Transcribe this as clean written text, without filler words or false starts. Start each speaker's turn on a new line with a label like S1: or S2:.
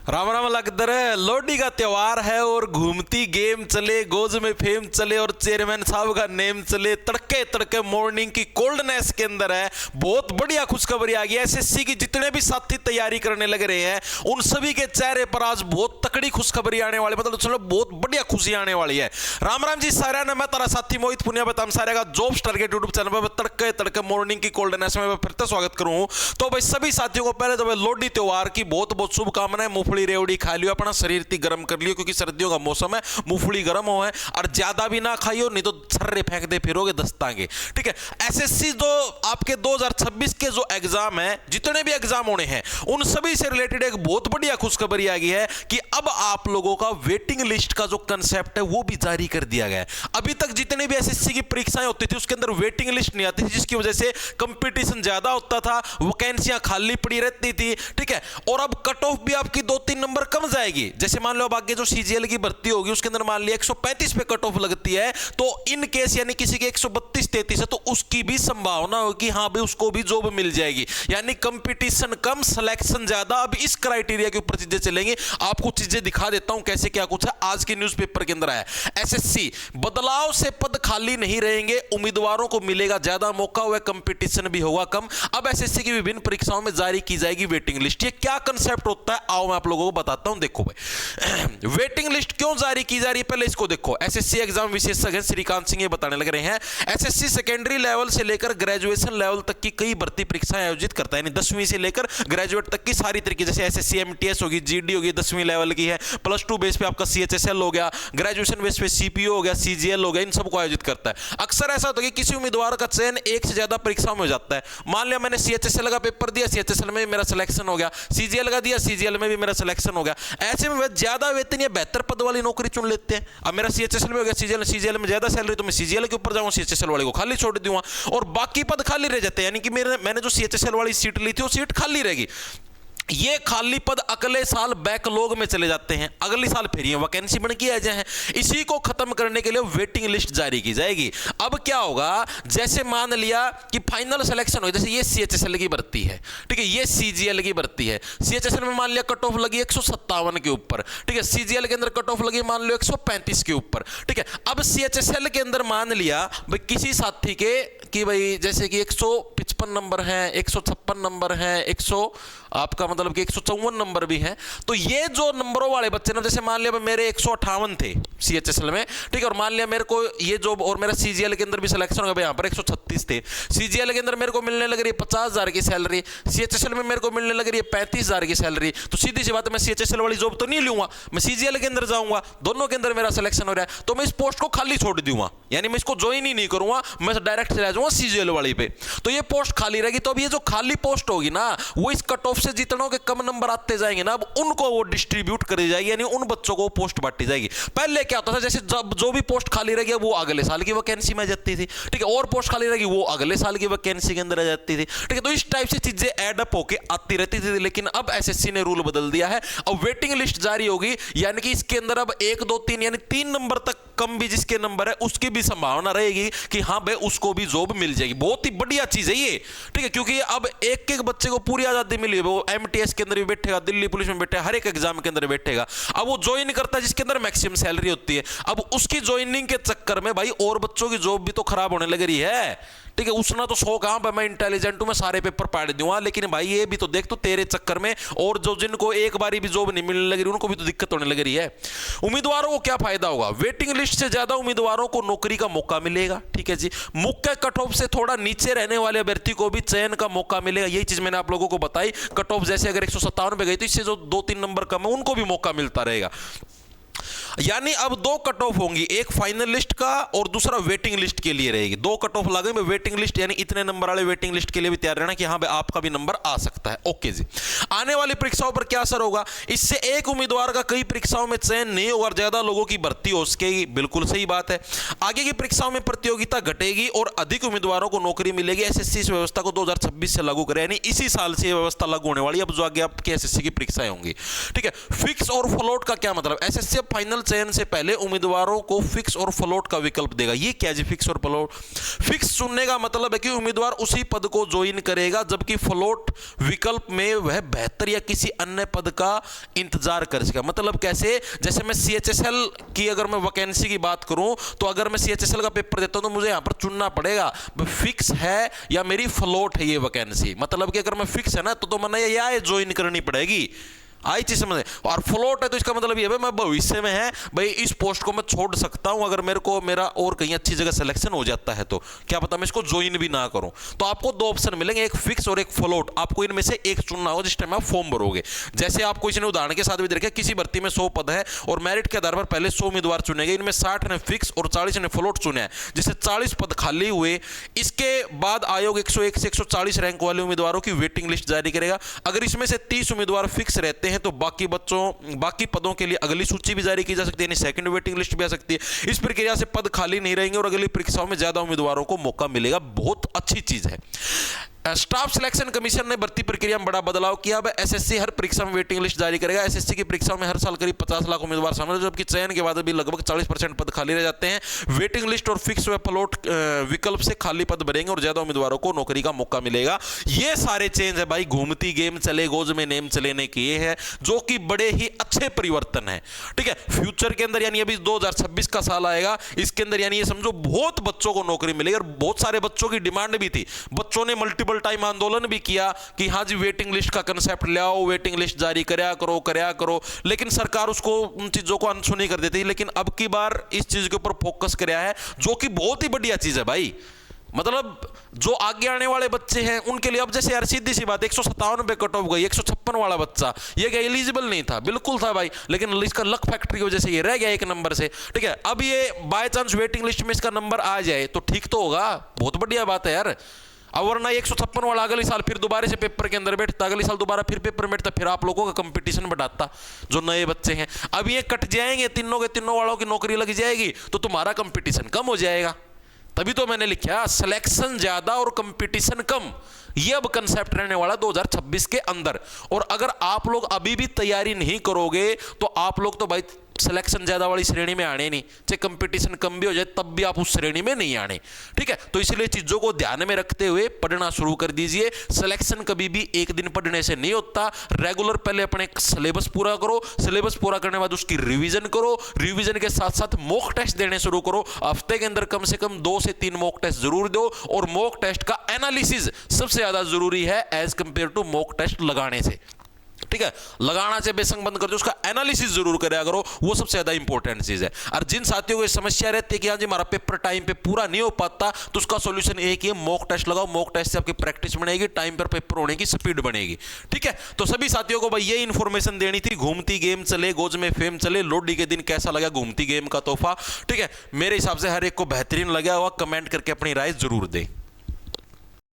S1: राम राम लगदर लोहड़ी का त्योहार है और घूमती गेम चले, गोज में फेम चले और चेयरमैन साहब का नेम चले। तड़के तड़के मॉर्निंग की कोल्डनेस के अंदर है बहुत बढ़िया खुशखबरी आ गई। एसएससी की जितने भी साथी तैयारी करने लग रहे हैं उन सभी के चेहरे पर आज बहुत तकड़ी खुशखबरी आने वाली, मतलब चलो बहुत बढ़िया खुशी आने वाली है। राम राम जी सारा ने, मैं तारा साथी मोहित पुनिया बताम सारे का जॉब्स टारगेट यूट्यूब चैनल पर तड़के तड़के मॉर्निंग की कोल्डनेस में फिर से स्वागत करूं। तो भाई सभी साथियों को पहले तो भाई लोहड़ी त्योहार की बहुत बहुत शुभकामनाएं। मूंगफली रेवड़ी खा लियो, अपना शरीर ती गर्म कर लियो क्योंकि सर्दियों का मौसम है, मूंगफली गर्म हो है और ज्यादा भी ना खाइयो नहीं तो छर्रे फेंक दे फिरोगे दस्तांगे। ठीक है, एसएससी जो आपके 2026 के जो एग्जाम है, जितने भी एग्जाम होने हैं उन सभी से रिलेटेड एक बहुत बढ़िया खुशखबरी आ गई है कि अब आप लोगों का वेटिंग लिस्ट का जो कंसेप्ट है वो भी जारी कर दिया गया है। अभी तक जितने भी एसएससी की परीक्षाएं होती थी उसके अंदर वेटिंग लिस्ट नहीं आती थी, जिसकी वजह से कंपटीशन ज्यादा होता था, वैकेंसियां खाली पड़ी रहती थी। ठीक है, और अब कट ऑफ भी आपकी 2-3 नंबर कम जाएगी। जैसे मान लो अब आगे जो सीजीएल की भर्ती होगी उसके अंदर मान लिया 135 पे कट ऑफ लगती है, तो इन केस यानी किसी के 132-33 है तो उसकी भी संभावना होगी हाँ भाई उसको भी जॉब मिल जाएगी। यानी कंपटीशन कम, सिलेक्शन ज्यादा। अब इस क्राइटेरिया के ऊपर चीजें चलेंगी। आपको चीजें दिखा देता हूं कैसे क्या कुछ है। आज के न्यूज़पेपर के अंदर है एसएससी बदलाव से पद खाली नहीं रहेंगे, उम्मीदवारों को मिलेगा ज्यादा मौका, हुआ कंपटीशन भी होगा कम। अब एसएससी की विभिन्न परीक्षाओं में जारी की जाएगी वेटिंग लिस्ट। ये क्या कंसेप्ट होता है आओ मैं आप लोगों को बताता हूं। देखो भाई वेटिंग लिस्ट क्यों जारी की जा रही है पहले इसको देखो। एसएससी एग्जाम विशेषज्ञ श्रीकांत सिंह ये बताने लग रहे हैं एसएससी सेकेंडरी लेवल से लेकर ग्रेजुएशन लेवल तक की कई भर्ती परीक्षाएं आयोजित करता है, यानी 10वीं से लेकर ग्रेजुएट तक की सारी तरीके, जैसे एसएससी एमटीएस होगी, जीडी होगी 10वीं लेवल की है, +2 बेस पे आपका सीएचएसएल हो गया, ग्रेजुएशन बेस पे सीपीओ हो गया, सीजीएल हो गया, इन सबको आयोजित करता है। अक्सर ऐसा होता है कि किसी उम्मीदवार का चयन एक से ज्यादा परीक्षाओं में हो जाता है। मान लिया मैंने सीएचएसएल का पेपर दिया, सीएचएसएल में मेरा सिलेक्शन हो गया, सीजीएल का दिया, सीजीएल में भी मेरा सिलेक्शन हो गया। ऐसे में वे ज्यादा वेतन या बेहतर पद वाली नौकरी चुन लेते हैं। अब मेरा सीएचएसएल में हो गया, सीजीएल में ज्यादा सैलरी तो मैं सीजीएल के ऊपर जाऊंगा, सीएचएसएल वाले को खाली छोड़ दूंगा और बाकी पद खाली रह जाते हैं। यानी कि मैंने जो सीएचएसएल वाली सीट ली थी वो सीट खाली रहेगी। ये खाली पद अगले साल बैकलॉग में चले जाते हैं, अगले साल फिर ये वैकेंसी बन के आ जाए। इसी को खत्म करने के लिए वेटिंग लिस्ट जारी की जाएगी। अब क्या होगा, जैसे मान लिया कि फाइनल सिलेक्शन हो, जैसे ये सीएचएसएल की भर्ती है, ठीक है, ये सीजीएल की भर्ती है। सीएचएसएल में मान लिया कट ऑफ लगी 157 के ऊपर, ठीक है, सीजीएल के अंदर कट ऑफ लगी मान लो 135 के ऊपर, ठीक है। अब सीएचएसएल के अंदर मान लिया भाई किसी साथी के कि भाई जैसे कि 155 नंबर है, 156 नंबर है, 100 आपका मतलब कि 154 नंबर भी है, तो ये जो नंबरों वाले बच्चे ना, जैसे मान लिया मेरे 158 थे सीएचएसएल में, ठीक है, और मान लिया मेरे को ये जो और मेरा सीजीएल के अंदर भी सिलेक्शन होगा, यहाँ पर 136 थे, सीजीएल के अंदर मेरे को मिलने लग रही है 50,000 की सैलरी, सीएचएसएल में मेरे को मिलने लग रही है 35,000 की सैलरी, तो सीधी सी बात है मैं सीएचएसएल वाली जॉब तो नहीं लूंगा, मैं सीजीएल के अंदर जाऊंगा, दोनों के अंदर मेरा सिलेक्शन हो रहा है, तो मैं इस पोस्ट को खाली छोड़ दूंगा, यानी मैं इसको ज्वाइन ही नहीं करूंगा, मैं डायरेक्ट चला जाऊंगा सीजीएल वाली पे, तो ये पोस्ट खाली रहेगी। तो अब ये जो खाली पोस्ट होगी ना वो इस कट ऑफ से जितनों के कम नंबर आते जाएंगे ना, अब उनको वो डिस्ट्रीब्यूट करी जाएगी, यानी उन बच्चों को पोस्ट बांटी जाएगी। पहले क्या होता था, जैसे जब जो भी पोस्ट खाली रहेगी वो अगले साल की वैकेंसी में जाती थी, ठीक है, और पोस्ट खाली रहेगी वो अगले साल की वैकेंसी के अंदर आ जाती थी, ठीक है। तो इस टाइप से चीजें एड अप होके आती रहती थी, लेकिन अब एसएससी ने रूल बदल दिया है। अब वेटिंग लिस्ट जारी होगी, यानी कि इसके अंदर अब 1, 2, 3 यानी 3 नंबर तक कम भी जिसके नंबर है उसकी भी संभावना रहेगी कि हाँ भाई उसको भी जॉब मिल जाएगी। बहुत ही बढ़िया चीज है ये, ठीक है, क्योंकि अब एक एक बच्चे को पूरी आजादी मिली है। वो एमटीएस के अंदर भी बैठेगा, दिल्ली पुलिस में बैठेगा, हर एक एग्जाम के अंदर बैठेगा। अब वो ज्वाइन करता है जिसके अंदर मैक्सिमम सैलरी होती है। अब उसकी ज्वाइनिंग के चक्कर में भाई और बच्चों की जॉब भी तो खराब होने लग रही है, ठीक है। उसने तो 100 कहां पर मैं इंटेलिजेंट हूं, मैं सारे पेपर पढ़ दूंगा, लेकिन भाई ये भी तो देख, तो तेरे चक्कर में और जो जिनको एक बारी भी जॉब नहीं मिलने लग रही उनको भी तो दिक्कत होने लग रही है। उम्मीदवारों को क्या फायदा होगा, वेटिंग लिस्ट से ज्यादा उम्मीदवारों को नौकरी का मौका मिलेगा, ठीक है जी। मुख्य कट ऑफ से थोड़ा नीचे रहने वाले अभ्यर्थी को भी चयन का मौका मिलेगा। यही चीज मैंने आप लोगों को बताई। कट ऑफ जैसे अगर 157 पे गई तो इससे जो 2-3 नंबर कम है उनको भी मौका मिलता रहेगा। यानी अब 2 कट ऑफ होंगी, एक फाइनल लिस्ट का और दूसरा वेटिंग लिस्ट के लिए रहेगी। 2 कट ऑफ लगे में वेटिंग लिस्ट, यानी इतने नंबर वाले वेटिंग लिस्ट के लिए भी तैयार रहना कि हाँ भाई आपका भी नंबर आ सकता है। ओके जी। आने वाली परीक्षाओं पर क्या असर होगा, इससे एक उम्मीदवार का कई परीक्षाओं में चयन नहीं होगा और ज्यादा लोगों की भर्ती हो सकेगी, बिल्कुल सही बात है। आगे की परीक्षाओं में प्रतियोगिता घटेगी और अधिक उम्मीदवारों को नौकरी मिलेगी। एसएससी इस व्यवस्था को 2026 से लागू करे, यानी इसी साल से यह व्यवस्था लागू होने वाली है। अब जो आगे आपकी एसएससी की परीक्षाएं होंगी, ठीक है। फिक्स और फ्लोट का क्या मतलब, एसएससी अब फाइनल चयन से पहले उम्मीदवारों को फिक्स और फ्लोट का विकल्प देगा। ये क्या जी फिक्स और फ्लोट? फिक्स चुनने का मतलब है कि उम्मीदवार उसी पद को ज्वाइन करेगा, जबकि फ्लोट विकल्प में वह बेहतर या किसी अन्य पद का इंतजार कर सकेगा। मतलब कैसे? जैसे मैं सीएचएसएल की अगर मैं वैकेंसी की बात करूं तो अगर मैं सीएचएसएल का पेपर देता हूं तो मुझे यहां पर चुनना पड़ेगा फिक्स है या मेरी फ्लोट है ये वैकेंसी। मतलब कि अगर मैं फिक्स है ना तो मैंने ये ज्वाइन करनी पड़ेगी। आई चीज समझ। और फ्लोट है तो इसका मतलब ये है मैं भविष्य में है भाई इस पोस्ट को मैं छोड़ सकता हूं अगर मेरे को मेरा और कहीं अच्छी जगह सिलेक्शन हो जाता है, तो क्या पता मैं इसको ज्वाइन भी ना करूं। तो आपको दो ऑप्शन मिलेंगे, एक फिक्स और एक फ्लोट। आपको इनमें से एक चुनना होगा जिस टाइम आप फॉर्म भरोगे। जैसे आपको इसने उदाहरण के साथ भी देखा, किसी भर्ती में 100 पद है और मेरिट के आधार पर पहले 100 उम्मीदवार चुने गए, इनमें 60 ने फिक्स और 40 ने फ्लोट चुने हैं, जिससे 40 पद खाली हुए। इसके बाद आयोग 101 से 140 रैंक वाले उम्मीदवारों की वेटिंग लिस्ट जारी करेगा। अगर इसमें से 30 उम्मीदवार फिक्स रहते हैं तो बाकी पदों के लिए अगली सूची भी जारी की जा सकती है, यानी सेकंड वेटिंग लिस्ट भी आ सकती है। इस प्रक्रिया से पद खाली नहीं रहेंगे और अगली परीक्षाओं में ज्यादा उम्मीदवारों को मौका मिलेगा। बहुत अच्छी चीज है। स्टाफ सिलेक्शन कमीशन ने भर्ती प्रक्रिया में बड़ा बदलाव किया। अब एसएससी हर परीक्षा में वेटिंग लिस्ट जारी करेगा। एसएससी की परीक्षाओं में हर साल करीब 50 लाख उम्मीदवार शामिल हैं, जबकि चयन के बाद भी लगभग 40% पद खाली रह जाते हैं। वेटिंग लिस्ट और फिक्स व फ्लोट विकल्प से खाली पद भरेंगे और ज्यादा उम्मीदवारों को नौकरी का मौका मिलेगा। ये सारे चेंज है भाई, घूमती गेम चले गोज में नेम चले ने किए हैं, जो कि बड़े ही अच्छे परिवर्तन है। ठीक है, फ्यूचर के अंदर यानी अभी 2026 का साल आएगा, इसके अंदर यानी ये समझो बहुत बच्चों को नौकरी मिलेगी। और बहुत सारे बच्चों की डिमांड भी थी, बच्चों ने मल्टीपल टाइम आंदोलन भी किया कि हाँ जी वेटिंग लिस्ट का कंसेप्ट ले आओ, वेटिंग लिस्ट जारी करया करो, लेकिन सरकार उसको उन चीजों को अनसुनी कर देती है। लेकिन अब की बार इस चीज के ऊपर फोकस करया है, जो कि बहुत ही बढ़िया चीज है भाई। मतलब जो आगे आने वाले बच्चे हैं उनके लिए अब जैसे यार सीधी सी बात 157 पे कट ऑफ गई, 156 वाला बच्चा ये क्या एलिजिबल नहीं था? बिल्कुल था भाई, लेकिन इसका लक फैक्टर की वजह से ये रह गया एक नंबर से। ठीक है, अब ये बाय चांस वेटिंग लिस्ट में इसका नंबर आ जाए तो ठीक तो होगा, बहुत बढ़िया बात है यार। अब वरना 156 वाला अगले साल फिर दोबारा से पेपर के अंदर बैठता, अगले साल दोबारा फिर पेपर में बैठता, फिर आप लोगों का कंपटीशन बढ़ाता जो नए बच्चे हैं। अब ये कट जाएंगे, तीनों के तीनों वालों की नौकरी लग जाएगी तो तुम्हारा कंपटीशन कम हो जाएगा। तभी तो मैंने लिखा सिलेक्शन ज्यादा और कंपटीशन कम, ये अब कंसेप्ट रहने वाला 2026 के अंदर। और अगर आप लोग अभी भी तैयारी नहीं करोगे तो आप लोग तो भाई सिलेक्शन ज्यादा वाली श्रेणी में आने नहीं, चाहे कंपटीशन कम भी हो जाए तब भी आप उस श्रेणी में नहीं आने। ठीक है, तो इसलिए चीजों को ध्यान में रखते हुए पढ़ना शुरू कर दीजिए। सिलेक्शन कभी भी एक दिन पढ़ने से नहीं होता। रेगुलर पहले अपने सिलेबस पूरा करो, सिलेबस पूरा करने के बाद उसकी रिवीजन करो, रिवीजन के साथ साथ मॉक टेस्ट देने शुरू करो। हफ्ते के अंदर कम से कम 2 से 3 मॉक टेस्ट जरूर दो, और मॉक टेस्ट का एनालिसिस सबसे ज्यादा जरूरी है as compare to mock test लगाने से। ठीक है, लगाना से बेसंग बंद कर दो, उसका एनालिसिस जरूर करा करो, वो सबसे ज्यादा इंपॉर्टेंट चीज है। और जिन साथियों को समस्या रहती है कि हाँ जी हमारा पेपर टाइम पे पूरा नहीं हो पाता, तो उसका सॉल्यूशन एक ही है, मॉक टेस्ट लगाओ। मॉक टेस्ट से आपकी प्रैक्टिस बनेगी, टाइम पर पेपर होने की स्पीड बनेगी। ठीक है, तो सभी साथियों को भाई ये इंफॉर्मेशन देनी थी। घूमती गेम चले गोज में फेम चले, लोडी के दिन कैसा लगा घूमती गेम का तोहफा? ठीक है, मेरे हिसाब से हर एक को बेहतरीन लगा होगा। कमेंट करके अपनी राय जरूर दें।